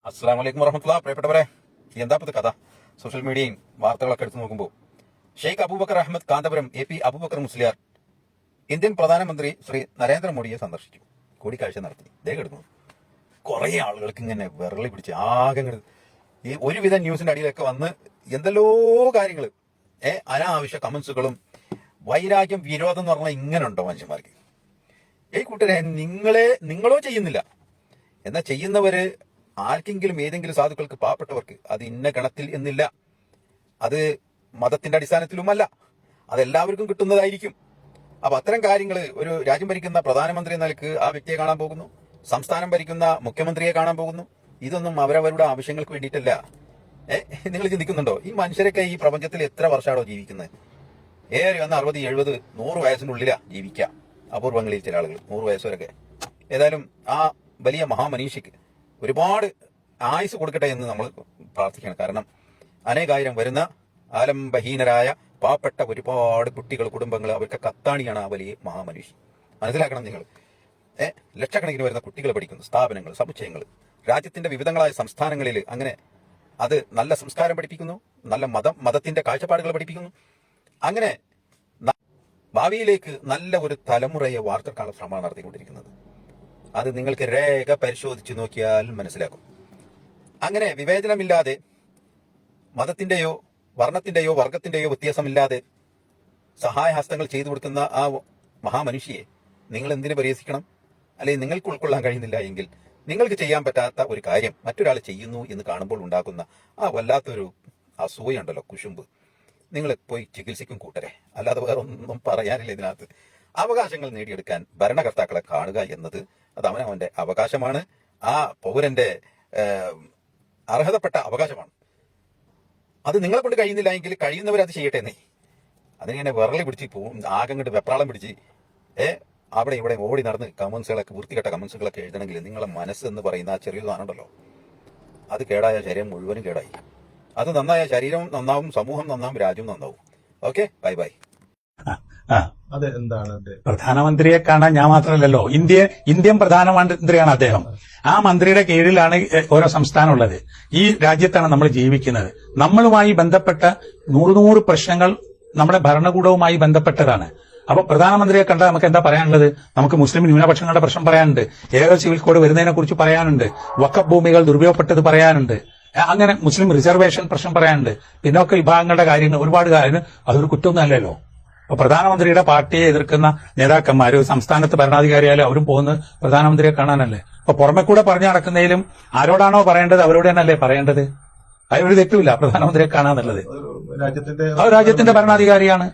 അസ്സലാമു അലൈക്കും വറഹ്മത്തുള്ളാഹി. പ്രിയപ്പെട്ടവരെ, എന്താ ഇത് കഥ? സോഷ്യൽ മീഡിയയും വാർത്തകളൊക്കെ എടുത്തു നോക്കുമ്പോൾ ഷെയ്ഖ് അബൂബക്കർ അഹമ്മദ് കാന്തപുരം AP അബൂബക്കർ മുസ്ലിയാർ ഇന്ത്യൻ പ്രധാനമന്ത്രി ശ്രീ നരേന്ദ്രമോദിയെ സന്ദർശിച്ചു, കൂടിക്കാഴ്ച നടത്തി. ദേ കിടന്നു കുറെ ആളുകൾക്ക് ഇങ്ങനെ വിരളി പിടിച്ച് ആകെ ഈ ഒരുവിധ ന്യൂസിന്റെ അടിയിലൊക്കെ വന്ന് എന്തെല്ലോ കാര്യങ്ങൾ അനാവശ്യ കമന്റ്സുകളും വൈരാഗ്യം വിരോധം എന്ന് പറഞ്ഞാൽ ഇങ്ങനെ ഉണ്ടോ മനുഷ്യന്മാർക്ക്? കൂട്ടരെ, നിങ്ങളോ ചെയ്യുന്നില്ല, എന്നാൽ ചെയ്യുന്നവര് ആർക്കെങ്കിലും ഏതെങ്കിലും സാധുക്കൾക്ക് പാവപ്പെട്ടവർക്ക് അത് ഇന്ന ഗണത്തിൽ എന്നില്ല, അത് മതത്തിന്റെ അടിസ്ഥാനത്തിലുമല്ല, അതെല്ലാവർക്കും കിട്ടുന്നതായിരിക്കും. അപ്പൊ അത്തരം കാര്യങ്ങൾ ഒരു രാജ്യം ഭരിക്കുന്ന പ്രധാനമന്ത്രി എന്ന നിലക്ക് ആ വ്യക്തിയെ കാണാൻ പോകുന്നു, സംസ്ഥാനം ഭരിക്കുന്ന മുഖ്യമന്ത്രിയെ കാണാൻ പോകുന്നു. ഇതൊന്നും അവരവരുടെ ആവശ്യങ്ങൾക്ക് വേണ്ടിയിട്ടല്ല. നിങ്ങൾ ചിന്തിക്കുന്നുണ്ടോ? ഈ മനുഷ്യരൊക്കെ ഈ പ്രപഞ്ചത്തിൽ എത്ര വർഷമാണോ ജീവിക്കുന്നത്? ഏറെ വന്ന് 60, 70, 100 വയസ്സിനുള്ളിലാ ജീവിക്കുക. അപൂർവങ്ങളിൽ ചില ആളുകൾ 100 വയസ്സുവരൊക്കെ. ഏതായാലും ആ വലിയ മഹാമനീഷിക്ക് ഒരുപാട് ആയുസ് കൊടുക്കട്ടെ എന്ന് നമ്മൾ പ്രാർത്ഥിക്കണം. കാരണം അനേകായിരം വരുന്ന ആലംബഹീനരായ പാവപ്പെട്ട ഒരുപാട് കുട്ടികൾ, കുടുംബങ്ങൾ, അവർക്ക് കത്താണിയാണ് ആ വലിയ മഹാമനീഷി. മനസ്സിലാക്കണം നിങ്ങൾ. ലക്ഷക്കണക്കിന് വരുന്ന കുട്ടികൾ പഠിക്കുന്നു സ്ഥാപനങ്ങൾ, സമുച്ചയങ്ങൾ, രാജ്യത്തിന്റെ വിവിധങ്ങളായ സംസ്ഥാനങ്ങളിൽ. അങ്ങനെ അത് നല്ല സംസ്കാരം പഠിപ്പിക്കുന്നു, നല്ല മതത്തിന്റെ കാഴ്ചപ്പാടുകൾ പഠിപ്പിക്കുന്നു. അങ്ങനെ ഭാവിയിലേക്ക് നല്ല ഒരു തലമുറയെ വാർത്തെടുക്കാനുള്ള ശ്രമമാണ് നടത്തിക്കൊണ്ടിരിക്കുന്നത്. അത് നിങ്ങൾക്ക് രേഖ പരിശോധിച്ച് നോക്കിയാൽ മനസ്സിലാക്കും. അങ്ങനെ വിവേചനമില്ലാതെ, മതത്തിന്റെയോ വർണ്ണത്തിന്റെയോ വർഗത്തിന്റെയോ വ്യത്യാസമില്ലാതെ സഹായഹസ്തങ്ങൾ ചെയ്തു കൊടുക്കുന്ന ആ മഹാമനുഷ്യയെ നിങ്ങൾ എന്തിനു പരിഹസിക്കണം? അല്ലെങ്കിൽ നിങ്ങൾക്ക് ഉൾക്കൊള്ളാൻ കഴിയുന്നില്ല എങ്കിൽ നിങ്ങൾക്ക് ചെയ്യാൻ പറ്റാത്ത ഒരു കാര്യം മറ്റൊരാൾ ചെയ്യുന്നു എന്ന് കാണുമ്പോൾ ഉണ്ടാക്കുന്ന ആ വല്ലാത്തൊരു അസൂയുണ്ടല്ലോ, കുശുമ്പ്, നിങ്ങൾ പോയി ചികിത്സിക്കും കൂട്ടരെ. അല്ലാതെ വേറെ ഒന്നും പറയാനില്ല ഇതിനകത്ത്. അവകാശങ്ങൾ നേടിയെടുക്കാൻ ഭരണകർത്താക്കളെ കാണുക എന്നത് അത് അവനവന്റെ അവകാശമാണ്. ആ പൗരന്റെ അർഹതപ്പെട്ട അവകാശമാണ്. അത് നിങ്ങളെ കൊണ്ട് കഴിയുന്നില്ല എങ്കിൽ കഴിയുന്നവരത് ചെയ്യട്ടെ എന്നേ. അതിങ്ങനെ വിറളി പിടിച്ച് പോവും, ആകെ വെപ്രാളം പിടിച്ച് അവിടെ ഇവിടെ ഓടി നടന്ന് കമൻസുകളൊക്കെ, വൃത്തികെട്ട കമൻസുകളൊക്കെ എഴുതണമെങ്കിൽ നിങ്ങളെ മനസ്സ് എന്ന് പറയുന്ന ആ ചെറിയ സാധനമുണ്ടല്ലോ, അത് കേടായ ശരീരം മുഴുവനും കേടായി. അത് നന്നായ ശരീരം നന്നാവും, സമൂഹം നന്നാവും, രാജ്യം നന്നാവും. Okay, bye bye. അതെ, എന്താണ് പ്രധാനമന്ത്രിയെ കാണാൻ ഞാൻ മാത്രമല്ലല്ലോ, ഇന്ത്യൻ പ്രധാനമന്ത്രിയാണ് അദ്ദേഹം. ആ മന്ത്രിയുടെ കീഴിലാണ് ഓരോ സംസ്ഥാനം ഉള്ളത്. ഈ രാജ്യത്താണ് നമ്മൾ ജീവിക്കുന്നത്. നമ്മളുമായി ബന്ധപ്പെട്ട 100 പ്രശ്നങ്ങൾ നമ്മുടെ ഭരണകൂടവുമായി ബന്ധപ്പെട്ടതാണ്. അപ്പൊ പ്രധാനമന്ത്രിയെ കണ്ടാൽ നമുക്ക് എന്താ പറയാനുള്ളത്? നമുക്ക് മുസ്ലിം ന്യൂനപക്ഷങ്ങളുടെ പ്രശ്നം പറയാനുണ്ട്, ഏക സിവിൽ കോഡ് വരുന്നതിനെ കുറിച്ച് പറയാനുണ്ട്, വഖഫ് ഭൂമികൾ ദുരുപയോഗപ്പെട്ടത് പറയാനുണ്ട്, അങ്ങനെ മുസ്ലിം റിസർവേഷൻ പ്രശ്നം പറയാനുണ്ട്, പിന്നോക്ക വിഭാഗങ്ങളുടെ കാര്യങ്ങൾ, ഒരുപാട് കാര്യങ്ങൾ. അതൊരു കുറ്റമൊന്നുമല്ലല്ലോ. അപ്പൊ പ്രധാനമന്ത്രിയുടെ പാർട്ടിയെ എതിർക്കുന്ന നേതാക്കന്മാര് സംസ്ഥാനത്ത് ഭരണാധികാരിയായാലും അവരും പോകുന്നത് പ്രധാനമന്ത്രിയെ കാണാനല്ലേ. അപ്പൊ പുറമെ കൂടെ പറഞ്ഞു നടക്കുന്നതിലും ആരോടാണോ പറയേണ്ടത് അവരോട് തന്നെയല്ലേ പറയേണ്ടത്. അതിനൊരു തെറ്റുമില്ല പ്രധാനമന്ത്രിയെ കാണാന്നുള്ളത്. രാജ്യത്തിന്റെ ഭരണാധികാരിയാണ്.